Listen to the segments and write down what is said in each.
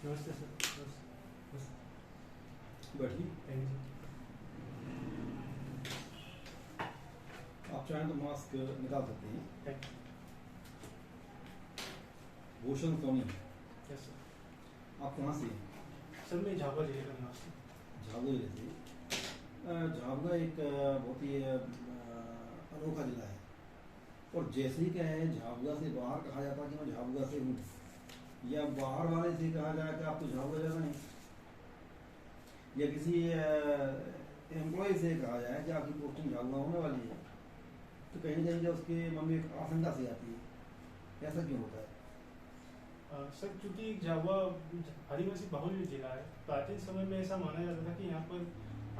नमस्ते सर। नमस्ते। बैठिए। Thank you. आप चाहें तो मास्क निकाल सकते हैं। Thank Bhushan Soni, you. Yes sir. आप कहाँ से हैं? सर मैं झाबुआ जिले का निवासी। झाबुआ जिले से। झाबुआ एक बहुत ही अनोखा जिला है, और जैसे ही क्या है, झाबुआ से बाहर कहा जाता है कि मैं झाबुआ से हूँ, या बाहर वाले से कहा जाए कि आपको झाबुआ जाना है, या किसी एम्प्लॉय से कहा जाए कि आपकी पोस्टिंग झाबुआ होने वाली है, तो कहीं ना कहीं जो उसके मन में एक आशंका सी आती है। ऐसा क्यों होता है? सर चूंकि झाबुआ आदिवासी बहुल जिला है, प्राचीन समय में ऐसा माना जाता था कि यहाँ पर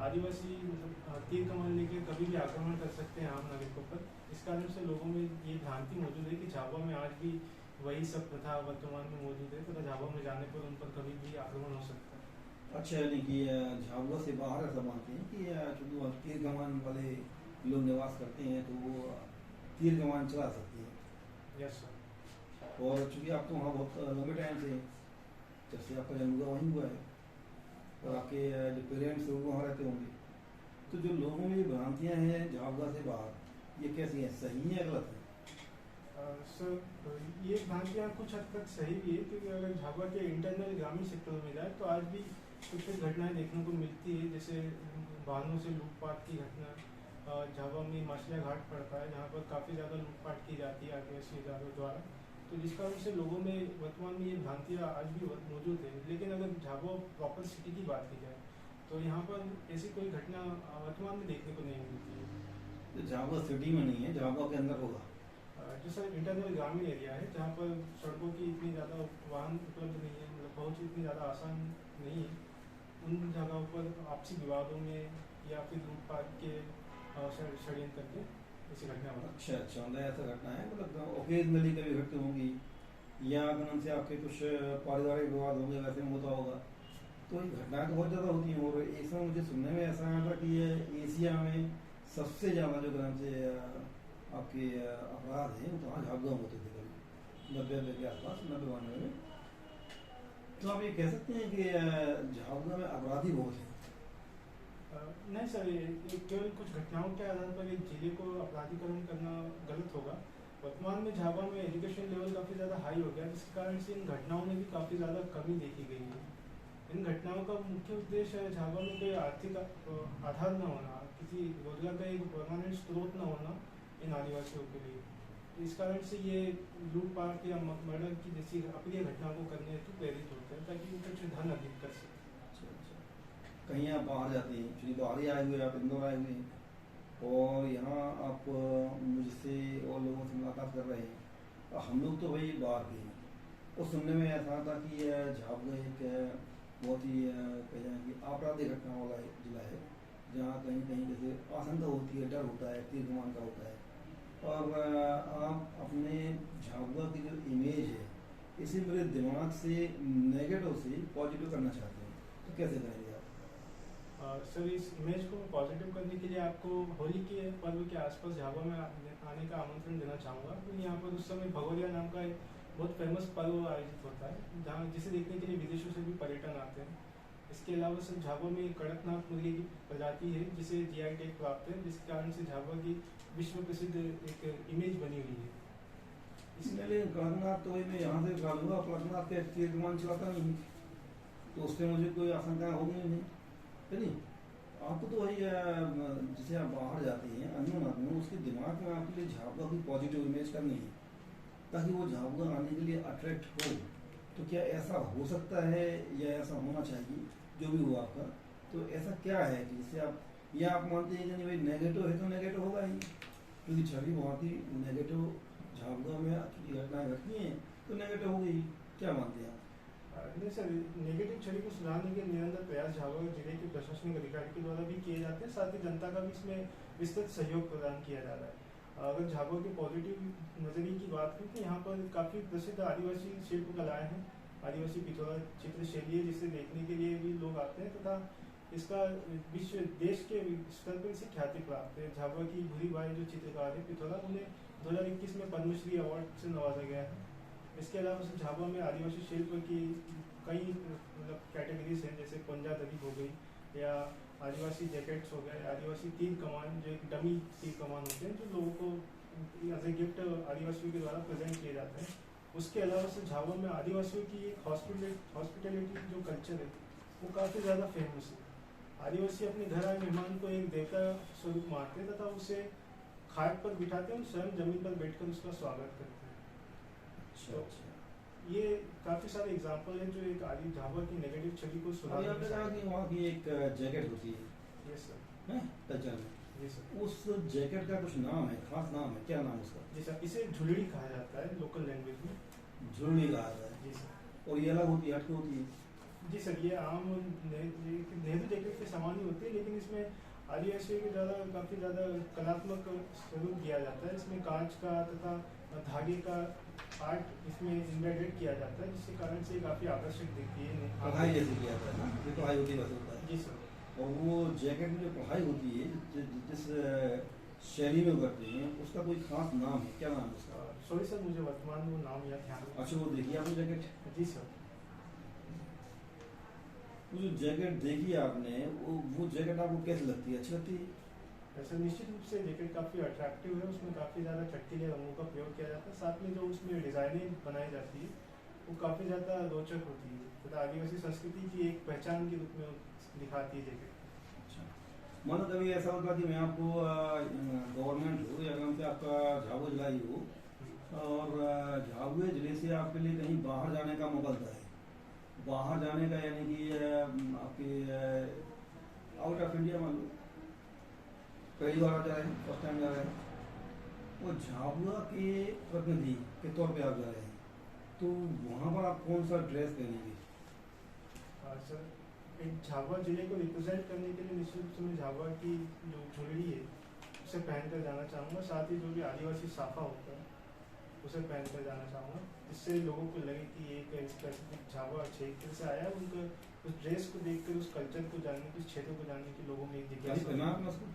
आदिवासी मतलब तीर कमान लेके कभी भी आक्रमण कर सकते हैं आम नागरिकों पर। इस कारण से लोगों में ये भ्रांति मौजूद है कि झाबुआ में आज भी वही सब प्रथा वर्तमान में मौजूद है, तथा झाबुआ में जाने पर उन पर कभी भी आक्रमण हो सकता है। अच्छा, यानी कि झाबुआ से बाहर ऐसा मानते हैं कि चूंकि वहाँ तीर कमान वाले लोग निवास करते हैं, तो वो तीर कमान चला सकते हैं। Yes sir. और चूंकि आप तो वहाँ बहुत लंबे टाइम से हैं, जब से आपका जन्म हुआ वहीं हुआ है, और आपके जो पेरेंट्स हैं वो वहाँ रहते होंगे, तो जो लोगों में ये भ्रांतियाँ हैं झाबुआ से बाहर, ये कैसी हैं? सही है या गलत है? सर ये भ्रांतियाँ कुछ हद तक सही भी है, क्योंकि अगर झाबुआ के इंटरनल ग्रामीण क्षेत्रों में जाए तो आज भी कुछ कुछ घटनाएं देखने को मिलती है, जैसे वाहनों से लूटपाट की घटना। झाबुआ में माछलिया घाट पड़ता है जहाँ पर काफ़ी ज़्यादा लूटपाट की जाती है आदिवासी इदारों द्वारा, तो जिस कारण से लोगों में वर्तमान में ये भ्रांतियाँ आज भी मौजूद है। लेकिन अगर झाबुआ प्रॉपर सिटी की बात की जाए तो यहाँ पर ऐसी कोई घटना वर्तमान में देखने को नहीं मिलती है। तो झाबुआ सिटी में नहीं है, झाबुआ के अंदर होगा। जो सर इंटरनल ग्रामीण एरिया है जहाँ पर सड़कों की इतनी ज़्यादा वाहन उपलब्ध नहीं है, मतलब बहुत इतनी ज़्यादा आसान नहीं है, उन जगहों पर आपसी विवादों में या फिर लूटपाट के षड्यंत्र करके ऐसी घटना होती अच्छा अच्छा, मतलब ऐसा घटना है, मतलब ओकेजनली कभी घटती होंगी, या अगर उनसे आपके कुछ पारिवारिक विवाद होंगे, वैसे में होता होगा। तो ये घटनाएं तो बहुत ज़्यादा होती हैं, और एक समय मुझे सुनने में ऐसा आया था कि ये एशिया में सबसे ज़्यादा जो ग्राम से आपके अपराध हैं वो तो वहाँ झाबुआ में होते थे कभी 90 के आसपास, 90-92 में। तो आप ये कह सकते हैं कि झाबुआ में अपराधी बहुत हैं? नहीं सर, ये केवल कुछ घटनाओं के आधार पर एक जिले को अपराधीकरण करना गलत होगा। वर्तमान में झाबुआ में एजुकेशन लेवल काफ़ी ज़्यादा हाई हो गया, जिसके कारण से इन घटनाओं में भी काफ़ी ज़्यादा कमी देखी गई है। इन घटनाओं का मुख्य उद्देश्य है झाबुआ में कोई आर्थिक आधार न होना, किसी रोजगार का एक परमानेंट स्रोत न होना इन आदिवासियों के लिए। तो इस कारण से ये लूटपाट या मर्डर की जैसी अप्रिय घटनाओं को करने हेतु प्रेरित होते हैं, ताकि वो कुछ धन अर्जित कर सके। अच्छा अच्छा। कहीं आप बाहर जाते हैं, चूँकि बाहर ही आए हुए हैं, आप इंदौर आए हुए हैं, और यहाँ आप मुझसे और लोगों से मुलाकात कर रहे हैं, और हम लोग तो भाई बाहर के हैं, और सुनने में ऐसा था कि झाबुआ एक बहुत ही कह जाए कि आपराधिक घटना वाला एक जिला है, जहाँ कहीं कहीं जैसे आशंका होती है, डर होता है, तीर कमान का होता है। और आप अपने झाबुआ की जो इमेज है, इसे मेरे दिमाग से नेगेटिव से पॉजिटिव करना चाहते हैं, तो कैसे करेंगे आप? सर इस इमेज को पॉजिटिव करने के लिए आपको होली के पर्व के आसपास झाबुआ में आने का आमंत्रण देना चाहूँगा, क्योंकि यहाँ पर उस समय भगोरिया नाम का एक बहुत फेमस पर्व आयोजित होता है, जहाँ जिसे देखने के लिए विदेशों से भी पर्यटन आते हैं। इसके अलावा सर झाबुआ में कड़कनाथ मुर्गे की प्रजाति है जिसे जीआई टैग प्राप्त है, जिसके कारण से झाबुआ की विश्व प्रसिद्ध एक इमेज बनी हुई है। इसलिए कड़कनाथ तो वही मैं यहाँ से उठा लूँगा, कड़कनाथ के तीर कमान चलाता नहीं, तो उससे मुझे कोई आशंका होगी नहीं, है नहीं? आपको तो वही जैसे आप बाहर जाते हैं अननोन आदमी, उसके दिमाग में आपके लिए झाबुआ की पॉजिटिव इमेज करनी है, ताकि वो झाबुआ आने के लिए अट्रैक्ट हो। तो क्या ऐसा हो सकता है, या ऐसा होना चाहिए जो भी हुआ आपका? तो ऐसा क्या है कि जिससे आप, या आप मानते हैं कि नहीं भाई नेगेटिव है तो नेगेटिव होगा ही, क्योंकि छवि बहुत ही नेगेटिव झाबुआ में चूंकि घटनाएं घटती हैं तो नेगेटिव हो गई, क्या मानते हैं आप? नहीं सर, नेगेटिव छवि को सुधारने के निरंतर प्रयास झाबुआ जिले के प्रशासनिक अधिकारी के द्वारा भी किए जाते हैं, साथ ही जनता का भी इसमें विस्तृत सहयोग प्रदान किया जा रहा है। अगर झाबुआ के पॉजिटिव नजरिए की बात करें तो यहाँ पर काफ़ी प्रसिद्ध आदिवासी शिल्प कलाएं हैं, आदिवासी पिथौरा चित्रशैली है, जिसे देखने के लिए भी लोग आते हैं, तथा इसका विश्व देश के स्तर पर इसे ख्याति प्राप्त है। झाबुआ की भूरी बाई जो चित्रकार है पिथौरा, उन्हें 2021 में पद्मश्री अवार्ड से नवाजा गया है। इसके अलावा झाबुआ में आदिवासी शिल्प की कई मतलब कैटेगरीज हैं, जैसे पंजा दरी हो गई या आदिवासी जैकेट्स हो गए, आदिवासी तीर कमान जो एक डमी तीर कमान होते हैं जो लोगों को एज ए गिफ्ट आदिवासियों के द्वारा प्रेजेंट किए जाते हैं। उसके अलावा से झाबुआ में आदिवासियों की एक हॉस्पिटैलिटी जो कल्चर है वो काफ़ी ज़्यादा फेमस है। आदिवासी अपने घर आए मेहमान को एक देवता स्वरूप मानते हैं तथा उसे खाट पर बिठाते हैं और स्वयं जमीन पर बैठकर उसका स्वागत करते हैं। अच्छा तो अच्छा। ये काफ़ी सारे एग्जाम्पल हैं जो एक आदि झाबुआ की नेगेटिव छवि को अभी आपने कहा कि वहाँ की एक जैकेट होती है, यस सर, हैं कल्चर में, जी सर, उस जैकेट का कुछ नाम है, खास नाम है, क्या नाम है उसका? जी सर, इसे झुलड़ी कहा जाता है लोकल लैंग्वेज में। झुर्णी कहा जाता है। जी सर, और ये अलग होती है, हटके होती है। जी सर, ये आम नेहरू जैकेट के समान ही होती है, लेकिन इसमें आदिवासियों के ज़्यादा काफ़ी ज़्यादा कलात्मक स्वरूप दिया जाता है। इसमें कांच का तथा धागे का आर्ट इसमें एम्बेडेड किया जाता है, जिसके कारण से काफ़ी आकर्षक दिखती है। कढ़ाई जैसे किया जाता है ना, ये कढ़ाई होती है वैसे होता है। जी सर, और वो जैकेट में जो कढ़ाई होती है, जिस शैली में करते हैं, उसका कोई खास नाम है, क्या नाम है उसका? सॉरी सर, मुझे वर्तमान में वो नाम या ध्यान नहीं। अच्छा, वो देखिए आपने जैकेट, जी सर, वो जो जैकेट देखी आपने, वो जैकेट आपको कैसी लगती है, अच्छी लगती है? ऐसा निश्चित रूप से जैकेट काफ़ी अट्रैक्टिव है। उसमें काफ़ी ज़्यादा चटकीले रंगों का प्रयोग किया जाता है, साथ में जो उसमें डिज़ाइनिंग बनाई जाती है वो काफ़ी ज़्यादा रोचक होती है तथा आदिवासी संस्कृति की एक पहचान के रूप में दिखाती है जैकेट। अच्छा, मानो कभी ऐसा होता कि मैं आपको गवर्नमेंट हो या कहीं से आपका झाबुआ जिला ही हो, और झाबुआ जिले से आपके लिए कहीं बाहर जाने का मौका मिलता है, बाहर जाने का यानी कि आपके आउट ऑफ इंडिया मान लो, पहली बार जा रहे हैं, फर्स्ट टाइम जा रहे हैं, वो झाबुआ के प्रतिनिधि के तौर पे आप जा रहे हैं, तो वहाँ पर आप कौन सा ड्रेस पहनेंगे? सर, एक झाबुआ जिले को रिप्रेजेंट करने के लिए निश्चित रूप से मैं झाबुआ की जो झुलड़ी है उसे पहनकर जाना चाहूँगा, साथ ही जो भी आदिवासी साफा होता है उसे पहनकर जाना चाहूँगा, जिससे लोगों को लगे कि एक स्पेसिफिक झाबुआ क्षेत्र से आया है। उनका उस ड्रेस को देखकर उस कल्चर को जानने की, उस क्षेत्र को जानने की लोगों में एक जिज्ञासा पहना आपने उसको?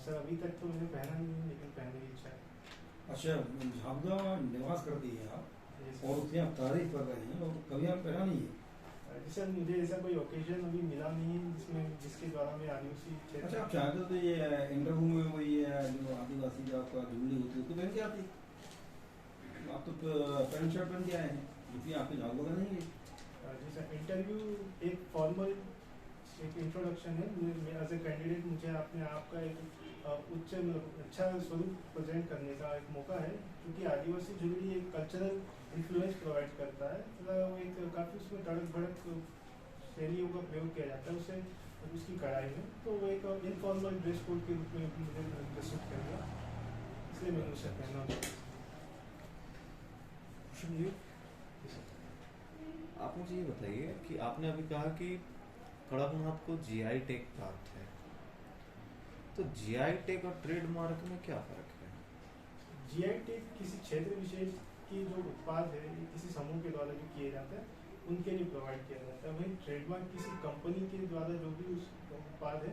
सर, अभी तक तो मैंने पहना नहीं है, लेकिन पहनने की इच्छा है। अच्छा, झाबुआ निवास करती है आप जी और सर, उसकी आप तारीफ कर रहे हैं, और कभी आप पहना नहीं है? जी सर, मुझे ऐसा कोई ओकेजन अभी मिला नहीं है जिसके द्वारा मैं आदिवासी अच्छा, क्षेत्र। आप चाहते तो ये इंटरव्यू में वही जो आदिवासी का आपका जुमली होती है उसको पहन के आती, आप तो पैंट शर्ट पहन के आए हैं, क्योंकि आपके झाबुआ का नहीं है। जी सर, इंटरव्यू एक फॉर्मल एक इंट्रोडक्शन है। एज ए कैंडिडेट मुझे अपने आप का एक उच्च अच्छा स्वरूप प्रेजेंट करने का एक मौका है, क्योंकि आदिवासी जुलरी एक कल्चरल इन्फ्लुएंस प्रोवाइड करता है तथा वो एक काफ़ी उसमें तड़क भड़क शैलियों का प्रयोग किया जाता है उसे उसकी कढ़ाई में, तो वो एक इनफॉर्मल ड्रेस कोड के रूप में मुझे प्रस्तुत करेगा, इसलिए मैंने उसे पहना होगा। आप मुझे ये बताइए कि आपने अभी कहा कि कड़कनाथ को जीआई टैग प्राप्त है, तो जीआई टैग और ट्रेडमार्क में क्या फर्क है? जीआई टैग किसी क्षेत्र विशेष की जो उत्पाद है किसी समूह के द्वारा जो किए जाते हैं उनके लिए प्रोवाइड किया जाता है, वहीं ट्रेडमार्क किसी कंपनी के द्वारा जो भी उस उत्पाद है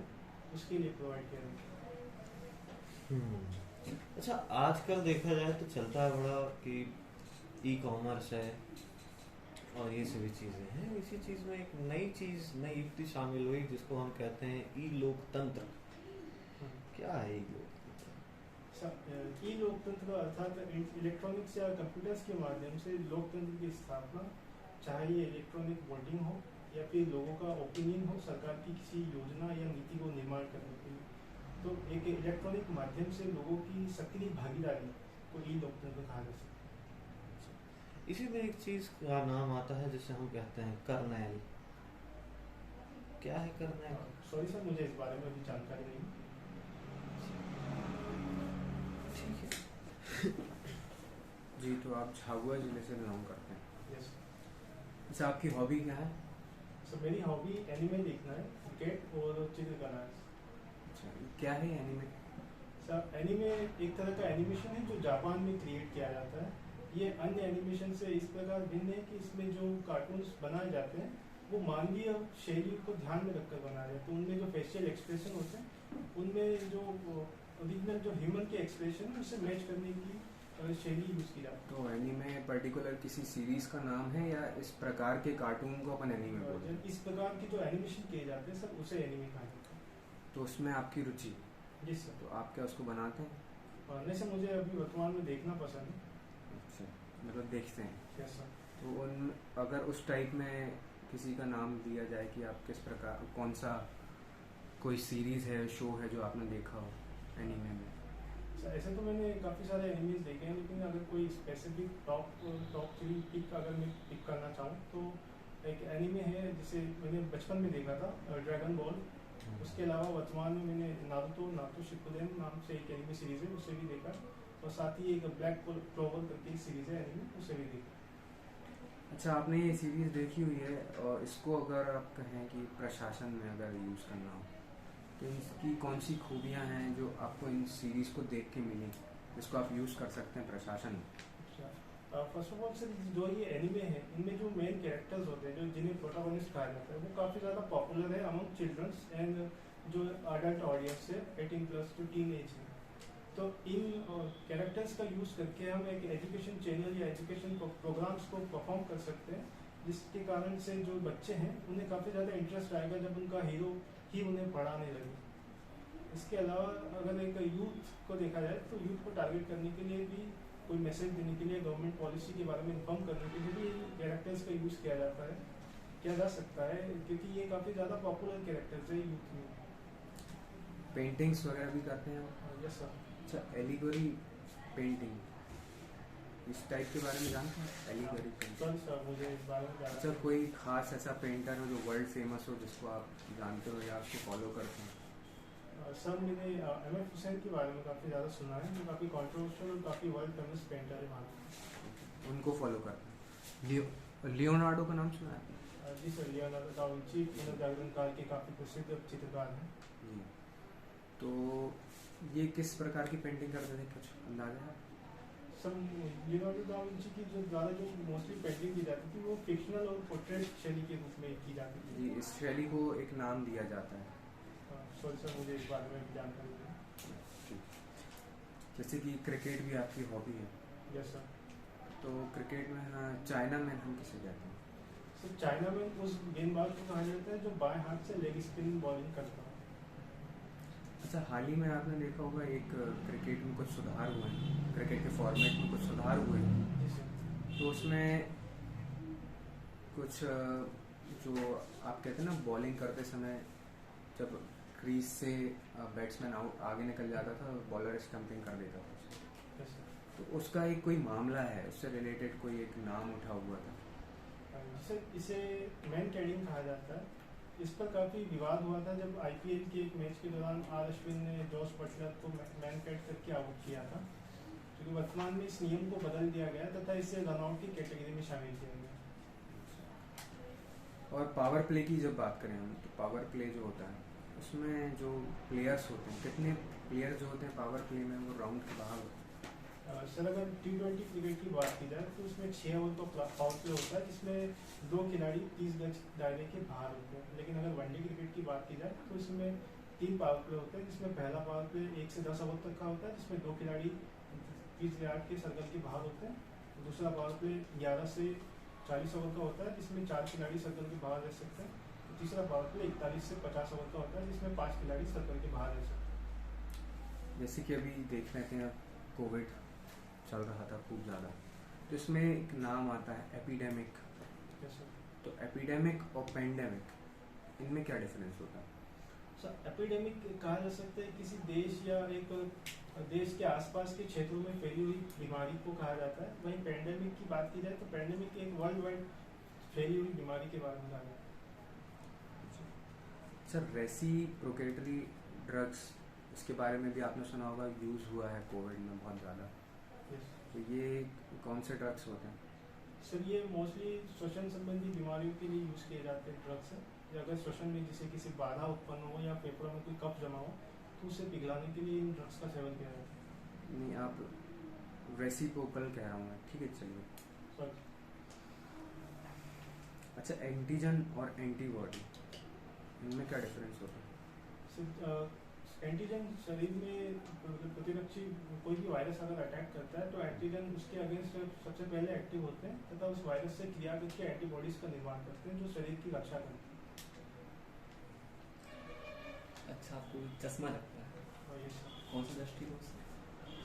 उसके लिए प्रोवाइड किया जाता है। अच्छा, आजकल देखा जाए तो चलता है बड़ा कि ई कॉमर्स है और ये सभी चीज़ें हैं, इसी चीज़ में एक नई चीज़, नई युक्ति शामिल हुई जिसको हम कहते हैं ई लोकतंत्र। क्या है ई लोकतंत्र? ई लोकतंत्र अर्थात इलेक्ट्रॉनिक्स या कंप्यूटर्स के माध्यम से लोकतंत्र की स्थापना, चाहे ये इलेक्ट्रॉनिक वोटिंग हो या फिर लोगों का ओपिनियन हो सरकार की किसी योजना या नीति को निर्माण करने के लिए, तो एक इलेक्ट्रॉनिक माध्यम से लोगों की सक्रिय भागीदारी को ई लोकतंत्र कहा जा सकता है। इसी में एक चीज़ का नाम आता है जिसे हम कहते हैं कर्नेल। क्या है कर्नेल? सॉरी सर, मुझे इस बारे में अभी जानकारी नहीं। ठीक है जी, तो आप झाबुआ जिले से बिलोंग करते हैं। यस अच्छा, आपकी हॉबी क्या है? सर, मेरी हॉबी एनिमे देखना है, क्रिकेट और चित्रकला है। अच्छा, क्या है एनिमे? सर, एनिमे एक तरह का एनिमेशन है जो जापान में क्रिएट किया जाता है। ये अन्य एनिमेशन से इस प्रकार भिन्न है कि इसमें जो कार्टून्स बनाए जाते हैं वो मानवीय शैली को ध्यान में रखकर बनाए जाते हैं। उनमें जो फेशियल एक्सप्रेशन होते हैं उनमें जो ओरिजिनल जो ह्यूमन के एक्सप्रेशन है उससे मैच करने की शैली यूज़ की जाती तो एनीमे पर्टिकुलर किसी सीरीज का नाम है या इस प्रकार के कार्टून को अपन एनीमे है। बोलते हैं? इस प्रकार की जो एनिमेशन किए जाते हैं सर उसे एनिमे कहा जाता तो उसमें आपकी रुचि, है। जी सर। तो आप क्या उसको बनाते हैं? नहीं सर, मुझे अभी वर्तमान में देखना पसंद है। अच्छा, मतलब देखते हैं। Yes sir. तो उन अगर उस टाइप में किसी का नाम दिया जाए कि आप किस प्रकार, कौन सा कोई सीरीज है, शो है जो आपने देखा हो एनीमे में? सर ऐसे तो मैंने काफ़ी सारे एनिमीज देखे हैं, लेकिन अगर कोई स्पेसिफिक टॉप 3 पिक अगर मैं पिक करना चाहूँ तो एक एनिमे है जिसे मैंने बचपन में देखा था, ड्रैगन बॉल। उसके अलावा वर्तमान में मैंने नारुतो शिपुडेन नाम से एक एनिमे सीरीज है, उसे भी देखा। और साथ ही एक ब्लैक क्लोवर करके एक सीरीज है एनिमे, उसे भी देखा। अच्छा, आपने ये सीरीज देखी हुई है, और इसको अगर आप कहें कि प्रशासन में अगर यूज़ करना हो तो इसकी कौन सी खूबियाँ हैं जो आपको इन सीरीज़ को देख के मिली जिसको आप यूज़ कर सकते हैं प्रशासन में? अच्छा, फर्स्ट ऑफ ऑल सर जो ये एनिमे है इनमें जो मेन कैरेक्टर्स होते हैं, जो जिन्हें प्रोटागोनिस्ट कहा जाता है, वो काफ़ी ज़्यादा पॉपुलर है अमंग चिल्ड्रंस एंड जो अडल्ट ऑडियंस है 18+ जो टीन एज है। तो इन कैरेक्टर्स का यूज़ करके हम एक एजुकेशन चैनल या एजुकेशन प्रोग्राम्स को परफॉर्म कर सकते हैं, जिसके कारण से जो बच्चे हैं उन्हें काफ़ी ज़्यादा इंटरेस्ट आएगा जब उनका हीरो ही उन्हें पढ़ाने लगे। इसके अलावा अगर एक यूथ को देखा जाए तो यूथ को टारगेट करने के लिए भी, कोई मैसेज देने के लिए, गवर्नमेंट पॉलिसी के बारे में इन्फॉर्म करने के लिए भी इन कैरेक्टर्स का यूज़ किया जा सकता है, क्योंकि ये काफ़ी ज़्यादा पॉपुलर कैरेक्टर्स है यूथ में। पेंटिंग्स वगैरह भी करते हैं आप? Yes sir. अच्छा, एलिगोरी पेंटिंग, इस टाइप के बारे में जानते हैं? एलिगोरी पेंटिंग, सॉरी सर, मुझे इस बारे में अच्छा, कोई खास ऐसा पेंटर हो जो वर्ल्ड फेमस हो जिसको आप जानते हो या उसको फॉलो करते हैं? सर मैंने MF हुसैन के बारे में काफ़ी ज़्यादा सुना है, वो काफ़ी कॉन्ट्रोवर्शियल और काफ़ी वर्ल्ड फेमस पेंटर है वहाँ। उनको फॉलो करते हैं। लियोनार्डो का नाम सुना है आपने? जी सर, लियोनार्डो दा विंची पुनर्जागरण काल के काफ़ी प्रसिद्ध चित्रकार हैं। जी। तो ये किस प्रकार की पेंटिंग करते थे, कुछ अंदाजा है? सर लियोनार्डो दा विंची की जो मोस्टली पेंटिंग की जाती थी वो फिक्शनल और पोर्ट्रेट शैली के रूप में की जाती थी। जी, इस शैली को एक नाम दिया जाता है। सॉरी सर, मुझे इस बारे में भी जानकारी नहीं है। ठीक। जैसे कि क्रिकेट भी आपकी हॉबी है, यस सर। तो क्रिकेट में हाँ, चाइना में हम किसे कहते हैं? सर चाइना में उस गेंदबाज को कहा जाता है जो बाएं हाथ से लेग स्पिन बॉलिंग करता है। अच्छा, हाल ही में आपने देखा होगा एक क्रिकेट में कुछ सुधार हुए हैं, क्रिकेट के फॉर्मेट में कुछ सुधार हुए हैं, जी सर। तो उसमें कुछ जो आप कहते हैं ना, बॉलिंग करते समय जब क्रीज से बैट्समैन आउट आगे निकल जाता था, बॉलर स्टंपिंग कर देता था उसे, यस सर। तो उसका एक कोई मामला है, उससे रिलेटेड कोई एक नाम उठा हुआ था? सर इसे मैन कैडिंग कहा जाता है। इस पर काफ़ी विवाद हुआ था जब IPL के एक मैच के दौरान आर अश्विन ने जॉस बटलर को मैन कैड करके आउट किया था, क्योंकि वर्तमान में इस नियम को बदल दिया गया तथा इसे रनआउट की कैटेगरी में शामिल किया गया। और पावर प्ले की जब बात करें हम, तो पावर प्ले जो होता है उसमें जो प्लेयर्स होते हैं, कितने प्लेयर जो होते हैं पावर प्ले में, वो राउंड के बाहर होते हैं? सर अगर T20 क्रिकेट की बात की जाए तो उसमें 6 ओवर का पावर प्ले होता है, जिसमें 2 खिलाड़ी 30 गज दायरे के बाहर होते हैं। लेकिन अगर वनडे क्रिकेट की बात की जाए तो इसमें 3 पावर प्ले होते हैं, जिसमें पहला पावर प्ले 1 से 10 ओवर तक का होता है, जिसमें 2 खिलाड़ी 30 यार्ड के सर्कल के बाहर होते हैं। दूसरा पावर प्ले 11 से 40 ओवर का होता है, जिसमें 4 खिलाड़ी सर्कल के बाहर रह सकते हैं। तीसरा पावर प्ले 41 से 50 ओवर का होता है, जिसमें 5 खिलाड़ी सर्कल के बाहर रह सकते हैं। जैसे कि अभी देख रहे थे, कोविड चल रहा था खूब ज़्यादा, तो इसमें एक नाम आता है एपिडेमिक। जैसे तो एपिडेमिक और पेंडेमिक, इनमें क्या डिफरेंस होता है? सर एपिडेमिक कहा जा सकता है किसी देश या एक देश के आसपास के क्षेत्रों में फैली हुई बीमारी को कहा जाता है। वहीं पेंडेमिक की बात की जाए तो पेंडेमिक एक वर्ल्ड वाइड फैली हुई बीमारी के बारे में कहा जाता है। सर, रेसिप्रोकेटरी ड्रग्स, इसके बारे में भी आपने सुना होगा, यूज़ हुआ है कोविड में बहुत ज़्यादा, Yes. तो ये कौन से ड्रग्स होते हैं? सर ये मोस्टली श्वसन संबंधी बीमारियों के लिए यूज़ किए जाते हैं ड्रग्स है। या अगर श्वसन में जिसे किसी बाधा उत्पन्न हो या फेफड़ों में कोई कफ जमा हो तो उसे पिघलाने के लिए इन ड्रग्स का सेवन किया जाता है। नहीं, आप रेसिप्रोकल कह रहा हूँ मैं, ठीक है चलिए। सर अच्छा, एंटीजन और एंटीबॉडी, इनमें क्या डिफरेंस होता है? एंटीजन शरीर में प्रतिरक्षी कोई भी वायरस अगर अटैक करता है तो एंटीजन उसके अगेंस्ट सबसे पहले एक्टिव होते हैं तथा उस वायरस से क्रिया करके एंटीबॉडीज का निर्माण करते हैं जो शरीर की रक्षा करते हैं। अच्छा, आपको चश्मा लगता है, और ये सब कौन सा दृष्टिकोण से?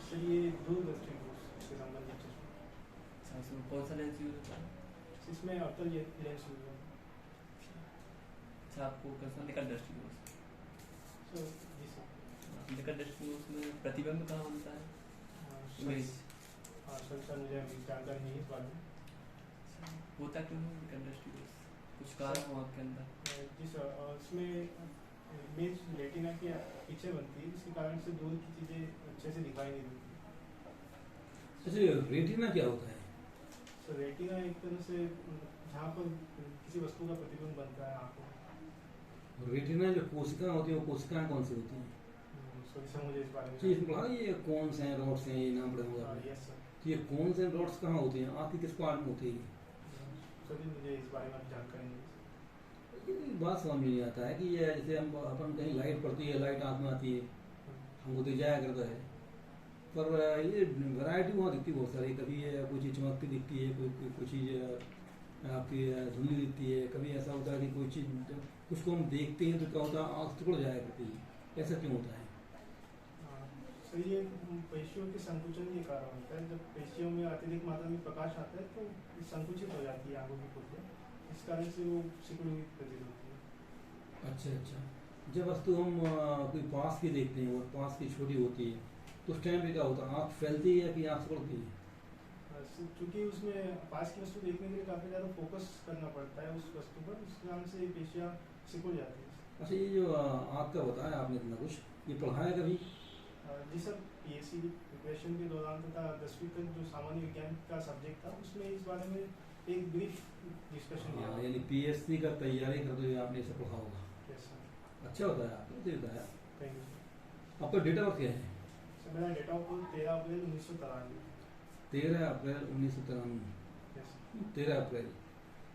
सर ये दूरदर्शी दोष से संबंधित चश्मा। अच्छा, इसमें कौन सा लेंस यूज होता है? इसमें अवतल लेंस यूज होता है। अच्छा, आपको कैसा निकट दृष्टिकोण से? सर जी सर। निकट दृष्टिकोण में प्रतिबिंब कहाँ बनता है? इमेज। हाँ सर मुझे अभी जानकारी नहीं है इस बारे में। होता क्यों है निकट दृष्टिकोण से? कुछ कारण हो आपके अंदर? जी सर, इसमें इमेज रेटिना के पीछे बनती है जिसके कारण से दूर की चीज़ें अच्छे से दिखाई नहीं देती। अच्छा, रेटिना क्या होता है? सर रेटिना एक तरह से जहाँ पर किसी वस्तु का प्रतिबिंब बनता है आँखों। रेटिना जो कोशिकाएं होती हैं वो कोशिकाएं कौन सी होती हैं? सर मुझे इस बारे में जी, इसमें पढ़ा ये कौन से हैं रॉड्स हैं, ये नाम पढ़े होंगे आपने। Yes sir. तो ये कौन से रॉड्स कहाँ होती हैं, आँख की किस पार्ट में होती है? सर मुझे इस बारे में जानकारी नहीं है। ये बात समझ में नहीं आता है कि ये जैसे हम अपन कहीं लाइट पड़ती है, लाइट आँख में आती है, हमको तो जाया करता है, पर ये वैरायटी वहाँ दिखती है बहुत सारी। कभी कोई चीज़ चमकती दिखती है, कोई चीज़ आपकी धुंधली दिखती है, कभी ऐसा होता है कि कोई चीज़ कुछ को हम देखते हैं तो क्या होता है आँख टुकड़ जाया करती है, ऐसा क्यों होता है? सर ये पेशियों के संकुचन के कारण होता है। जब पेशियों में अत्यधिक मात्रा में प्रकाश आता है तो संकुचित हो जाती है आंखों की पुतलियाँ, इस कारण से वो सिकुड़ी हुई प्रतीत होती है। अच्छा अच्छा, जब वस्तु हम कोई पास की देखते हैं और पास की छोटी होती है तो उस टाइम पे क्या होता है, आँख फैलती है कि आँख सिकुड़ती है? क्योंकि उसमें पास की वस्तु देखने के लिए काफ़ी ज़्यादा फोकस करना पड़ता है उस वस्तु पर, इस कारण से पेशियाँ सिकुड़ जाती है। अच्छा, ये जो आँख का बताया आपने इतना कुछ, ये पढ़ा है कभी? जी सर, पीएससी प्रिपरेशन के दौरान तथा 10वीं तक जो सामान्य विज्ञान का सब्जेक्ट था उसमें इस बारे में एक ब्रीफ डिस्कशन किया। यानी पीएससी का तैयारी करते हुए आपने इसे पढ़ा होगा। Yes sir. अच्छा होता है, आपने तो बताया। Thank you sir. आपका डेट ऑफ बर्थ क्या है? सर मेरा date of birth 13 April 1993। 13 April 1993। Yes 13 April,